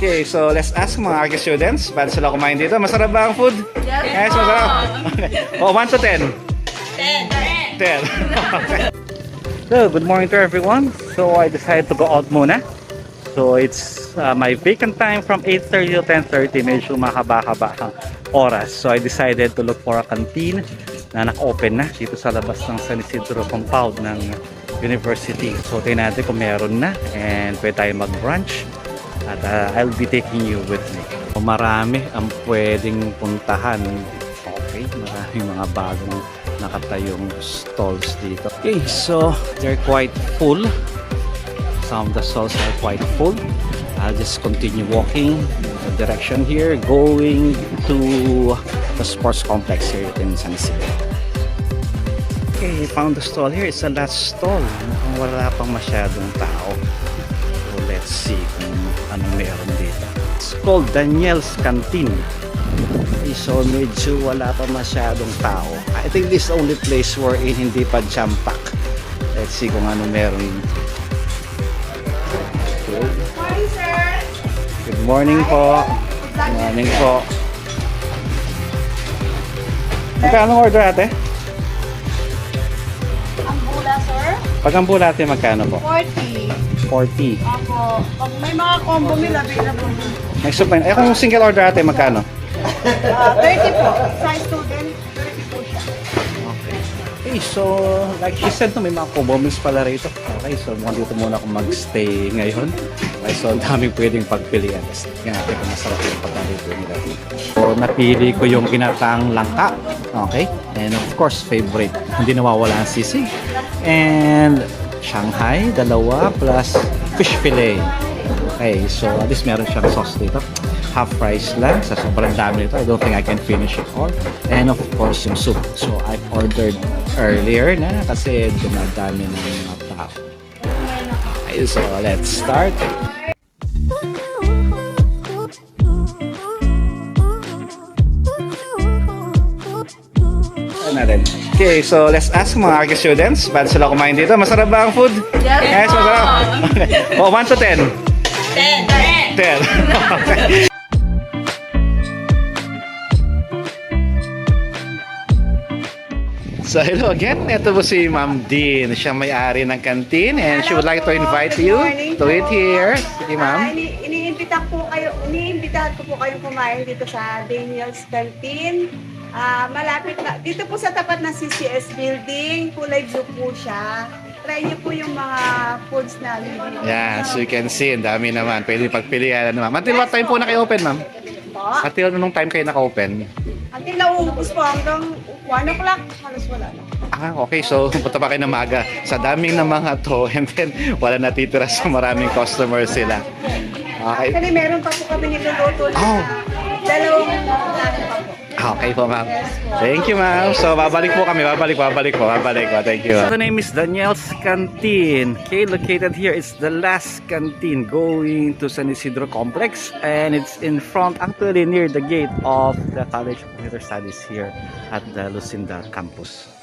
Okay, so let's ask mga arch students, paano sila kumain dito? Masarap ba ang food? Yes, masarap. Okay. Oh, 1 to 10. 10. 10. So, good morning to everyone. So, I decided to go out muna. So, it's my vacant time from 8:30 to 10:30. Medyo mahaba-haba ang oras. So, I decided to look for a canteen na naka-open na dito sa labas ng San Isidro compound ng university. So, tingnan natin kung meron na and pwede tayo mag-brunch. At I'll be taking you with me. So, marami ang pwedeng puntahan. Okay, maraming mga bagong nakatayong stalls dito. Okay, so they're quite full. Some of the stalls are quite full. I'll just continue walking the direction here, going to the sports complex here in San Isidro. Okay, found the stall here. It's the last stall. Mukhang wala pang masyadong tao. So let's see kung anong meron dito. It's called Daniel's Canteen. Okay, so medyo wala pa masyadong tao. I think this is the only place wherein hindi pa jam-pack. Let's see kung anong meron. Okay. Morning, sir. Good morning po. Good morning po. Magkano order ate? Ang bula, sir? Pag ang bula ate, magkano po? 40. 40. Ako, pag may mga combo meal available. Next up, eh kung single order ate, magkano? 30 po. Size student, 30 po siya. Okay, so like she said, may mga combo meals pala rito. Okay, so dito muna ako magstay ngayon. Okay, so ang daming pwedeng pagpilian. Tingnan natin kung masarap yung pagkaluto nila dito. So napili ko yung ginataang langka. Okay, and of course favorite, hindi nawawala ang sisig. And Shanghai, dalawa plus fish fillet. Okay, so at least meron siyang sauce dito. Half price lang sa sobrang dami nito. I don't think I can finish it all. And of course yung soup. So I ordered earlier na kasi dumadami ng mga tao. Okay, so let's start. Natin. Okay, so let's ask mga arch students, paano sila kumain dito? Masarap ba ang food? Yes, masarap. Okay. Oh, 1 to 10. 10. 10. So hello again, ito po si Ma'am Dean. Siya may-ari ng canteen and she would like to invite you to eat here. Sige ma'am. Iniimbitahan ko po kayong kumain dito sa Daniel's Canteen. Malapit na, dito po sa tapat ng CCS building, kulay blue po siya. Try niyo po yung mga foods namin. Yeah, so you can see, ang dami naman. Pwede pagpilian na ma'am. Until what time po naka-open ma'am? Po. Until anong time kayo naka-open? Until nauubos po hanggang 1 o'clock, halos wala na. Okay. So, punta pa kayo ng maga. Sa daming ng mga to, and then wala natitira sa maraming customers sila. Okay. Actually, meron pa po kami niluluto na dalawang ano pa po. Okay po, ma'am. Thank you, ma'am. So, babalik po kami. Babalik po. Thank you. The name is Daniel's Canteen. Okay, located here. It's the last canteen going to San Isidro Complex. And it's in front, actually near the gate of the College of Computer Studies here at the Lucinda campus.